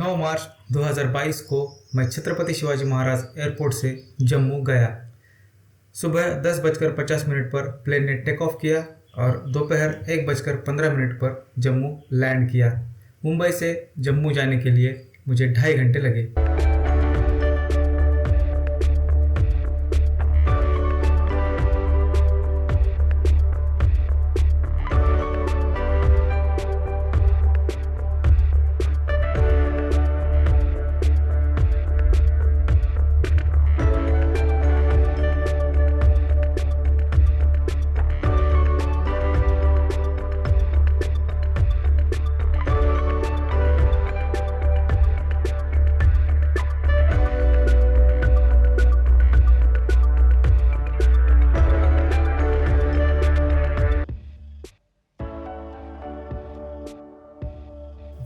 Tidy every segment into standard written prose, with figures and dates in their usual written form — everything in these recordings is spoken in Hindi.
9 मार्च 2022 को मैं छत्रपति शिवाजी महाराज एयरपोर्ट से जम्मू गया। सुबह 10:50 पर प्लेन ने टेक ऑफ किया और दोपहर 1:15 पर जम्मू लैंड किया। मुंबई से जम्मू जाने के लिए मुझे 2.5 घंटे लगे।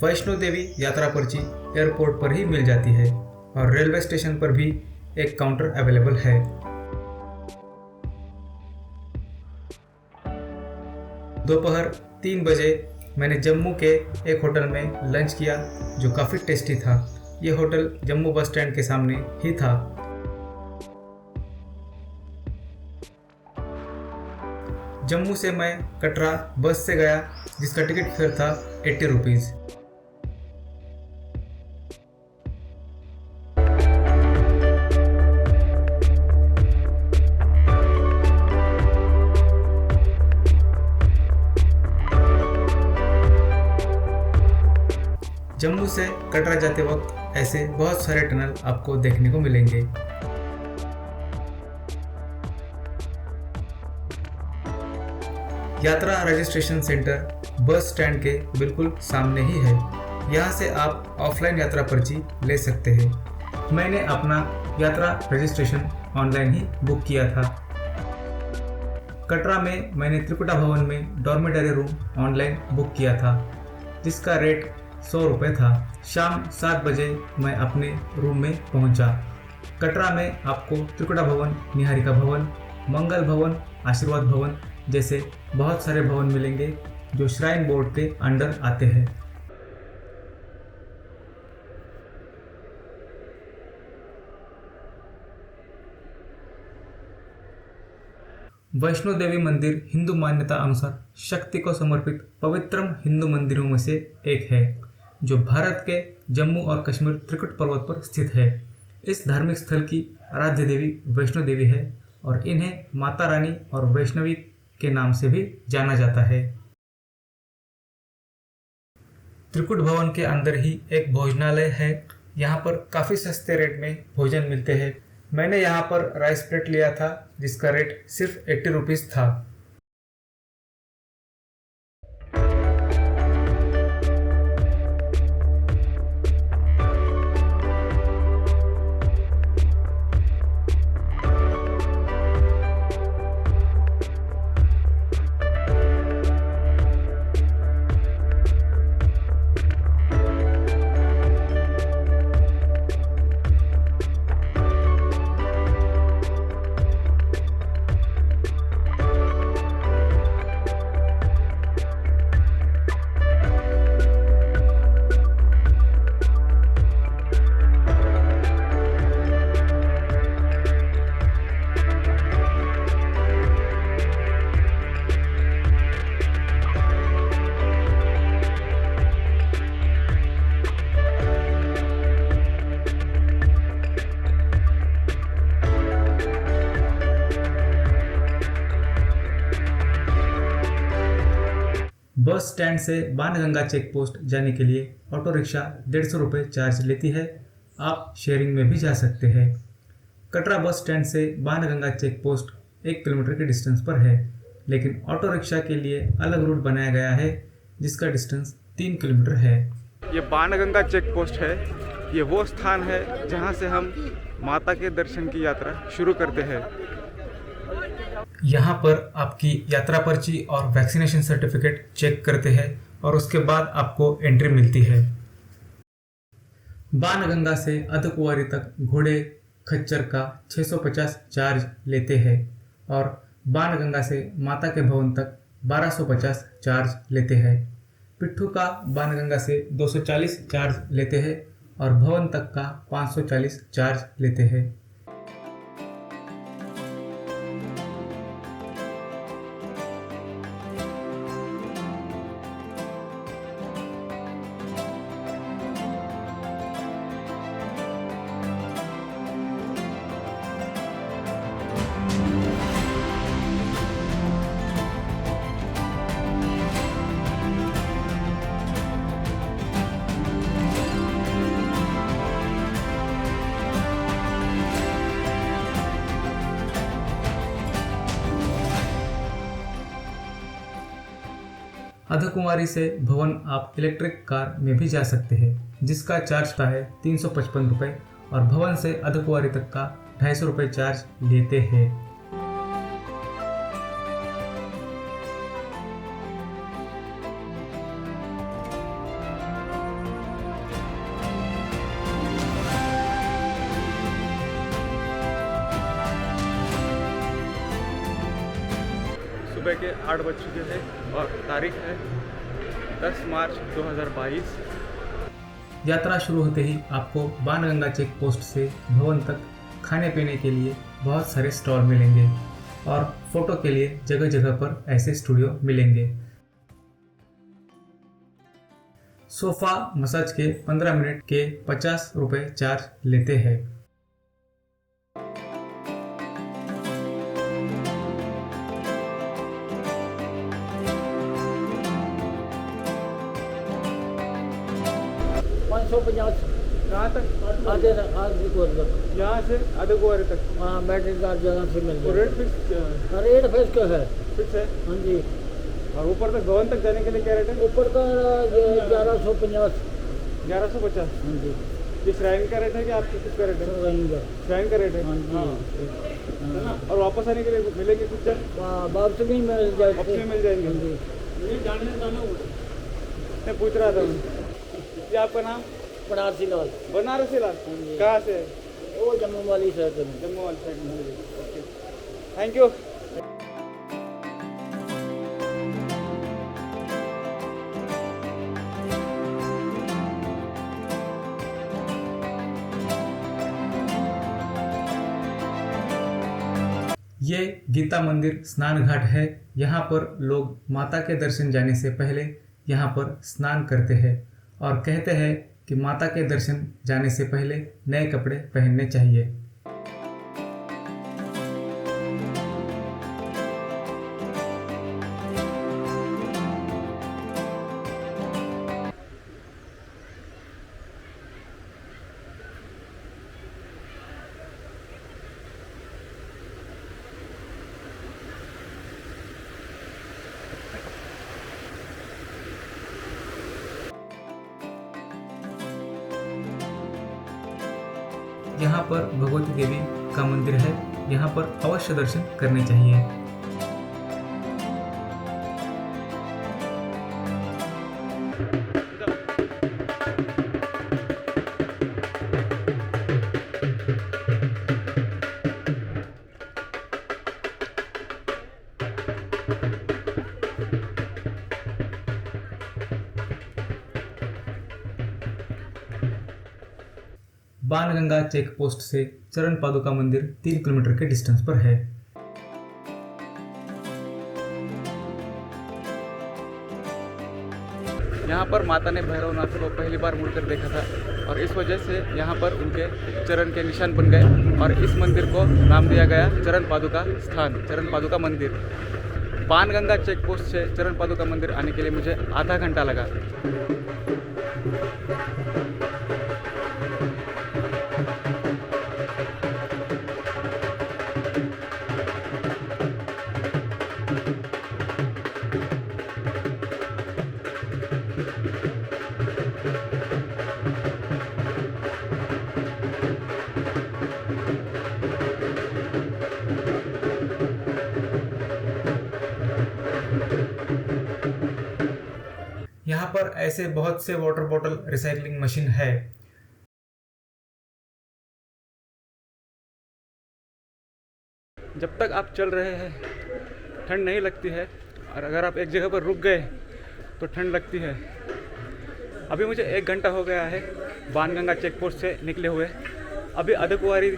वैष्णो देवी यात्रा पर्ची एयरपोर्ट पर ही मिल जाती है और रेलवे स्टेशन पर भी एक काउंटर अवेलेबल है। दोपहर 3 बजे मैंने जम्मू के एक होटल में लंच किया जो काफ़ी टेस्टी था। ये होटल जम्मू बस स्टैंड के सामने ही था। जम्मू से मैं कटरा बस से गया जिसका टिकट फेयर था 80 रुपीज़। जम्मू से कटरा जाते वक्त ऐसे बहुत सारे टनल आपको देखने को मिलेंगे। यात्रा रजिस्ट्रेशन सेंटर बस स्टैंड के बिल्कुल सामने ही है। यहाँ से आप ऑफलाइन यात्रा पर्ची ले सकते हैं। मैंने अपना यात्रा रजिस्ट्रेशन ऑनलाइन ही बुक किया था। कटरा में मैंने त्रिकुटा भवन में डॉर्मेटरी रूम ऑनलाइन बुक किया था जिसका रेट 100 रुपये था। शाम 7 बजे मैं अपने रूम में पहुंचा। कटरा में आपको त्रिकुटा भवन, निहारिका भवन, मंगल भवन, आशीर्वाद भवन जैसे बहुत सारे भवन मिलेंगे जो श्राइन बोर्ड के अंडर आते हैं। वैष्णो देवी मंदिर हिंदू मान्यता अनुसार शक्ति को समर्पित पवित्रम हिंदू मंदिरों में से एक है जो भारत के जम्मू और कश्मीर त्रिकुट पर्वत पर स्थित है। इस धार्मिक स्थल की आराध्य देवी वैष्णो देवी है और इन्हें माता रानी और वैष्णवी के नाम से भी जाना जाता है। त्रिकुट भवन के अंदर ही एक भोजनालय है। यहाँ पर काफ़ी सस्ते रेट में भोजन मिलते हैं। मैंने यहाँ पर राइस प्लेट लिया था जिसका रेट सिर्फ 80 रुपीज़ था। बस स्टैंड से बाणगंगा चेक पोस्ट जाने के लिए ऑटो रिक्शा 150 रुपये चार्ज लेती है। आप शेयरिंग में भी जा सकते हैं। कटरा बस स्टैंड से बाणगंगा चेक पोस्ट 1 किलोमीटर के डिस्टेंस पर है, लेकिन ऑटो रिक्शा के लिए अलग रूट बनाया गया है जिसका डिस्टेंस 3 किलोमीटर है। ये बाणगंगा चेक पोस्ट है। ये वो स्थान है जहाँ से हम माता के दर्शन की यात्रा शुरू करते हैं। यहाँ पर आपकी यात्रा पर्ची और वैक्सीनेशन सर्टिफिकेट चेक करते हैं और उसके बाद आपको एंट्री मिलती है। बाणगंगा से अर्धकुंवारी तक घोड़े खच्चर का 650 चार्ज लेते हैं और बाणगंगा से माता के भवन तक 1250 चार्ज लेते हैं। पिट्ठू का बाणगंगा से 240 चार्ज लेते हैं और भवन तक का 540 चार्ज लेते हैं। अर्धकुंवारी से भवन आप इलेक्ट्रिक कार में भी जा सकते हैं, जिसका चार्ज का है 355 रुपये और भवन से अर्धकुंवारी तक का 250 रुपये चार्ज लेते हैं। सुबह के 8 बज चुके हैं और तारीख है 10 मार्च 2022। यात्रा शुरू होते ही आपको बाणगंगा चेक पोस्ट से भवन तक खाने पीने के लिए बहुत सारे स्टॉल मिलेंगे और फोटो के लिए जगह जगह पर ऐसे स्टूडियो मिलेंगे। सोफा मसाज के 15 मिनट के 50 रुपये चार्ज लेते हैं। कहाँ तक? आधे तक यहाँ से अर्धकुंवारी तक। हाँ, बैटरी चार्ज जगह से मिल रेट फिक्स रेट फिक्स क्या है? फिक्स है। हाँ जी। और ऊपर तक भवन तक जाने के लिए क्या रेट है? ऊपर का 1150। 1150। हाँ जी। ये श्राइन का रेट है कि आपके किसका रेट है? रहेंगे। श्राइन का रेट है। हाँ जी। हाँ। और वापस आने के लिए मिलेंगे कुछ चार्ज? वापस भी मिल जाएंगे। वापस भी मिल जाएंगे। हाँ जी। मैं पूछ रहा था ये आपका नाम? बनारसी लाल। बनारसी लाल। कहाँ से है? वो जम्मू वाली साइड में। जम्मू वाली साइड में। Thank you. ये गीता मंदिर स्नान घाट है। यहाँ पर लोग माता के दर्शन जाने से पहले यहाँ पर स्नान करते हैं और कहते हैं कि माता के दर्शन जाने से पहले नए कपड़े पहनने चाहिए। यहाँ पर भगवती देवी का मंदिर है। यहाँ पर अवश्य दर्शन करने चाहिए। बाणगंगा चेक पोस्ट से चरण पादुका मंदिर 3 किलोमीटर के डिस्टेंस पर है। यहाँ पर माता ने भैरवनाथ को पहली बार मुड़कर देखा था और इस वजह से यहाँ पर उनके चरण के निशान बन गए और इस मंदिर को नाम दिया गया चरण पादुका स्थान, चरण पादुका मंदिर। बाणगंगा चेक पोस्ट से चरण पादुका मंदिर आने के लिए मुझे आधा घंटा लगा। यहाँ पर ऐसे बहुत से वाटर बॉटल रिसाइकलिंग मशीन है। जब तक आप चल रहे हैं ठंड नहीं लगती है और अगर आप एक जगह पर रुक गए तो ठंड लगती है। अभी मुझे 1 घंटा हो गया है बाणगंगा चेक पोस्ट से निकले हुए अभी अर्धकुंवारी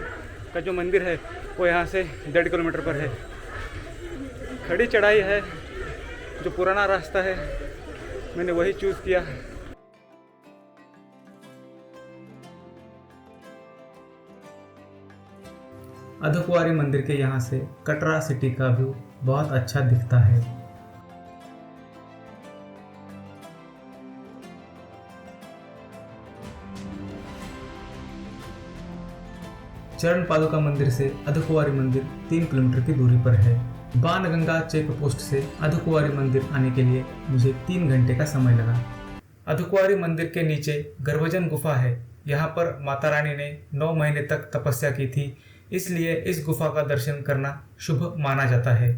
का जो मंदिर है वो यहाँ से 1.5 किलोमीटर पर है। खड़ी चढ़ाई है, जो पुराना रास्ता है मैंने वही चूज़ किया। अर्धकुंवारी मंदिर के यहाँ से कटरा सिटी का व्यू बहुत अच्छा दिखता है। चरण पादुका मंदिर से अर्धकुंवारी मंदिर 3 किलोमीटर की दूरी पर है। बाणगंगा चेक पोस्ट से अर्धकुंवारी मंदिर आने के लिए मुझे 3 घंटे का समय लगा। अर्धकुंवारी मंदिर के नीचे गर्भजन गुफा है। यहाँ पर माता रानी ने 9 महीने तक तपस्या की थी, इसलिए इस गुफा का दर्शन करना शुभ माना जाता है।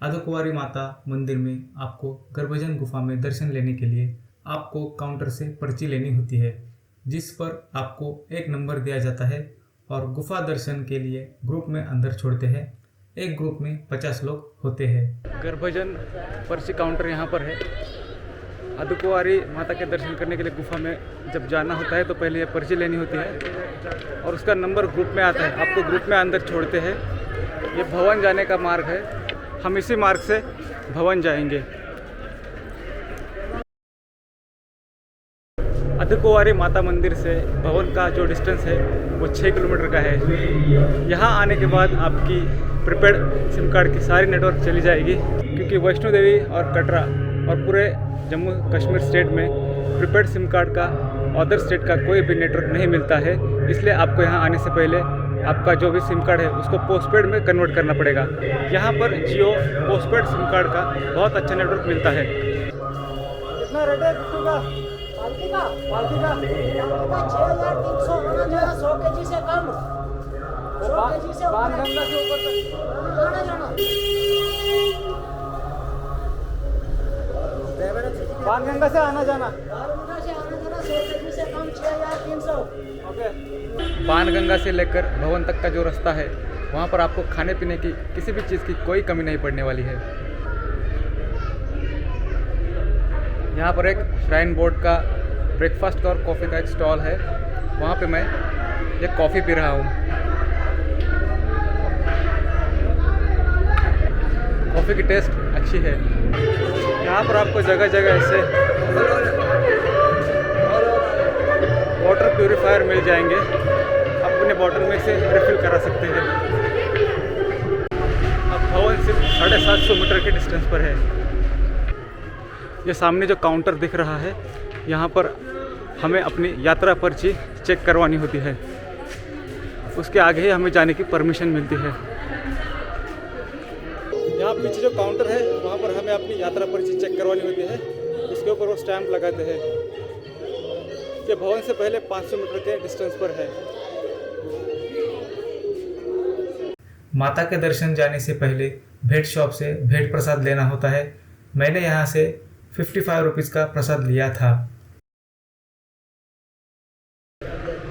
अर्धकुंवारी माता मंदिर में आपको गर्भजन गुफा में दर्शन लेने के लिए आपको काउंटर से पर्ची लेनी होती है, जिस पर आपको 1 नंबर दिया जाता है और गुफा दर्शन के लिए ग्रुप में अंदर छोड़ते हैं। एक ग्रुप में 50 लोग होते हैं। गर्भजन पर्ची काउंटर यहाँ पर है। अर्धकुंवारी माता के दर्शन करने के लिए गुफा में जब जाना होता है तो पहले ये पर्ची लेनी होती है और उसका नंबर ग्रुप में आता है। आपको ग्रुप में अंदर छोड़ते हैं। ये भवन जाने का मार्ग है, हम इसी मार्ग से भवन जाएंगे। अर्धकुंवारी माता मंदिर से भवन का जो डिस्टेंस है वो 6 किलोमीटर का है। यहाँ आने के बाद आपकी प्रीपेड सिम कार्ड की सारी नेटवर्क चली जाएगी, क्योंकि वैष्णो देवी और कटरा और पूरे जम्मू कश्मीर स्टेट में प्रीपेड सिम कार्ड का अदर स्टेट का कोई भी नेटवर्क नहीं मिलता है। इसलिए आपको यहाँ आने से पहले आपका जो भी सिम कार्ड है उसको पोस्टपेड में कन्वर्ट करना पड़ेगा। यहाँ पर जियो पोस्टपेड सिम कार्ड का बहुत अच्छा नेटवर्क मिलता है। कितना रेट है कुट्टू का? पालकी का 6300 होना चाहिए। 100 kg से कम, 100 kg से बाणगंगा से ऊपर तक आना जाना। बाणगंगा से आना जाना, बाणगंगा से आना जाना 100 kg से कम 6300। ओके। बाणगंगा से लेकर भवन तक का जो रास्ता है वहाँ पर आपको खाने पीने की किसी भी चीज़ की कोई कमी नहीं पड़ने वाली है। यहाँ पर एक श्राइन बोर्ड का ब्रेकफास्ट का और कॉफ़ी का एक स्टॉल है, वहाँ पे मैं ये कॉफ़ी पी रहा हूँ। कॉफ़ी की टेस्ट अच्छी है। यहाँ पर आपको जगह जगह ऐसे वाटर प्यूरीफायर मिल जाएंगे, आप अपने बॉटल में से रिफ़िल करा सकते हैं। अब भवन सिर्फ 750 मीटर के डिस्टेंस पर है। ये सामने जो काउंटर दिख रहा है, यहाँ पर हमें अपनी यात्रा पर्ची चेक करवानी होती है, उसके आगे ही हमें जाने की परमिशन मिलती है। यहाँ पीछे जो काउंटर है वहाँ पर हमें अपनी यात्रा पर्ची चेक करवानी होती है, इसके ऊपर वो स्टैंप लगाते हैं। ये भवन से पहले 500 मीटर के डिस्टेंस पर है। माता के दर्शन जाने से पहले भेंट शॉप से भेंट प्रसाद लेना होता है। मैंने यहाँ से 55 रुपीज़ का प्रसाद लिया था।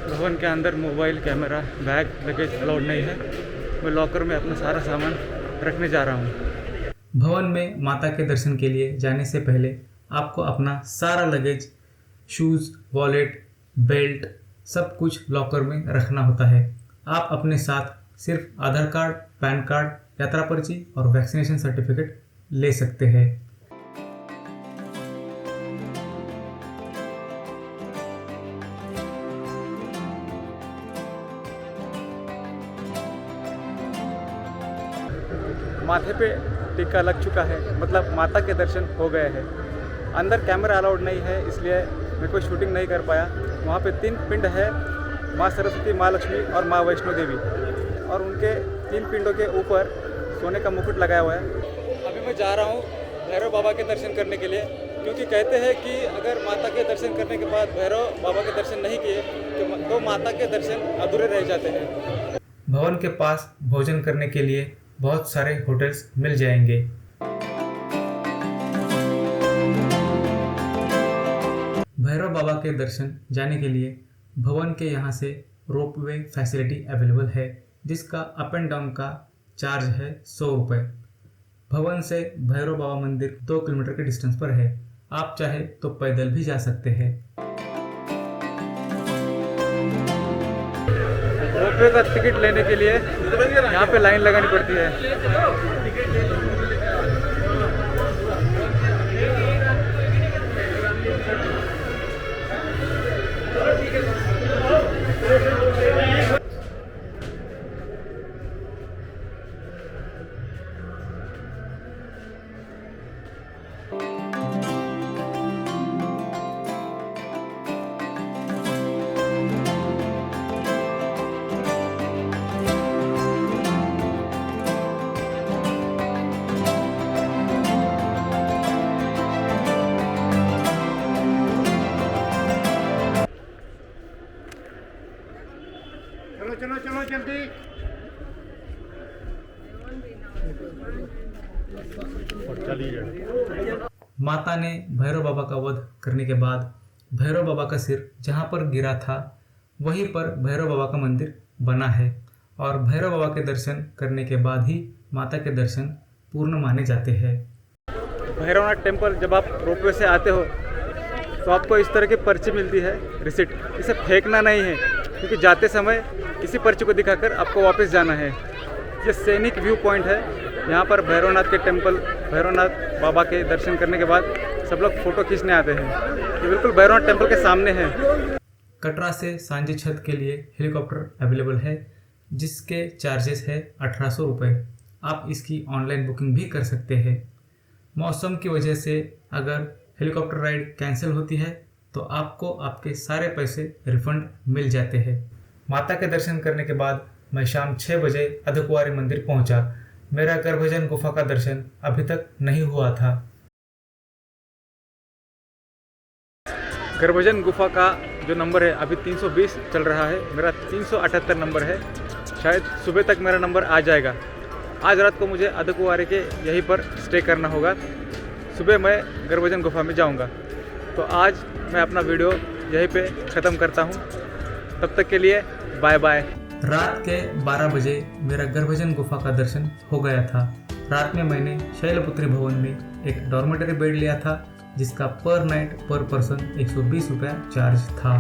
भवन के अंदर mobile, camera, bag, luggage allowed नहीं है। मैं लॉकर में अपना सारा सामान रखने जा रहा हूँ। भवन में माता के दर्शन के लिए जाने से पहले आपको अपना सारा लगेज, शूज़, वॉलेट, बेल्ट सब कुछ लॉकर में रखना होता है। आप अपने साथ सिर्फ आधार कार्ड, पैन कार्ड, यात्रा पर्ची और वैक्सीनेशन सर्टिफिकेट ले सकते हैं। माथे पे टीका लग चुका है, मतलब माता के दर्शन हो गए हैं। अंदर कैमरा अलाउड नहीं है, इसलिए मैं कोई शूटिंग नहीं कर पाया। वहाँ पे 3 पिंड है, माँ सरस्वती, माँ लक्ष्मी और माँ वैष्णो देवी, और उनके 3 पिंडों के ऊपर सोने का मुकुट लगाया हुआ है। अभी मैं जा रहा हूँ भैरव बाबा के दर्शन करने के लिए, क्योंकि कहते हैं कि अगर माता के दर्शन करने के बाद भैरव बाबा के दर्शन नहीं किए तो माता के दर्शन अधूरे रह जाते हैं। भवन के पास भोजन करने के लिए बहुत सारे होटल्स मिल जाएंगे। भैरव बाबा के दर्शन जाने के लिए भवन के यहाँ से रोपवे फैसिलिटी अवेलेबल है, जिसका अप एंड डाउन का चार्ज है 100 रुपये। भवन से भैरव बाबा मंदिर 2 किलोमीटर के डिस्टेंस पर है। आप चाहे तो पैदल भी जा सकते हैं। रोपवे का टिकट लेने के लिए यहाँ पे लाइन लगानी पड़ती है। चलो चलो जल्दी। माता ने भैरव बाबा का वध करने के बाद भैरव बाबा का सिर जहाँ पर गिरा था वहीं पर भैरव बाबा का मंदिर बना है और भैरव बाबा के दर्शन करने के बाद ही माता के दर्शन पूर्ण माने जाते हैं। भैरवनाथ टेम्पल जब आप रोपवे से आते हो तो आपको इस तरह की पर्ची मिलती है, रिसिट। इसे फेंकना नहीं है क्योंकि जाते समय इसी पर्ची को दिखाकर आपको वापस जाना है। ये सैनिक व्यू पॉइंट है। यहाँ पर भैरवनाथ के टेम्पल, भैरवनाथ बाबा के दर्शन करने के बाद सब लोग फ़ोटो खींचने आते हैं। ये बिल्कुल भैरवनाथ टेम्पल के सामने है। कटरा से सांझी छत के लिए हेलीकॉप्टर अवेलेबल है जिसके चार्जेस है 1800 रुपये। आप इसकी ऑनलाइन बुकिंग भी कर सकते हैं। मौसम की वजह से अगर हेलीकॉप्टर राइड कैंसिल होती है तो आपको आपके सारे पैसे रिफंड मिल जाते हैं। माता के दर्शन करने के बाद मैं शाम 6 बजे अर्धकुंवारी मंदिर पहुंचा। मेरा गर्भजन गुफा का दर्शन अभी तक नहीं हुआ था। गर्भजन गुफा का जो नंबर है अभी 320 चल रहा है। मेरा 378 नंबर है। शायद सुबह तक मेरा नंबर आ जाएगा। आज रात को मुझे अर्धकुंवारी के यहीं पर स्टे करना होगा। सुबह मैं गर्भजन गुफा में जाऊंगा। तो आज मैं अपना वीडियो यहीं पे ख़त्म करता हूँ। तब तक के लिए बाय बाय। रात के 12 बजे मेरा गर्भजन गुफा का दर्शन हो गया था। रात में मैंने शैलपुत्री भवन में एक डॉर्मेटरी बेड लिया था जिसका पर नाइट पर पर्सन 120 रुपया चार्ज था।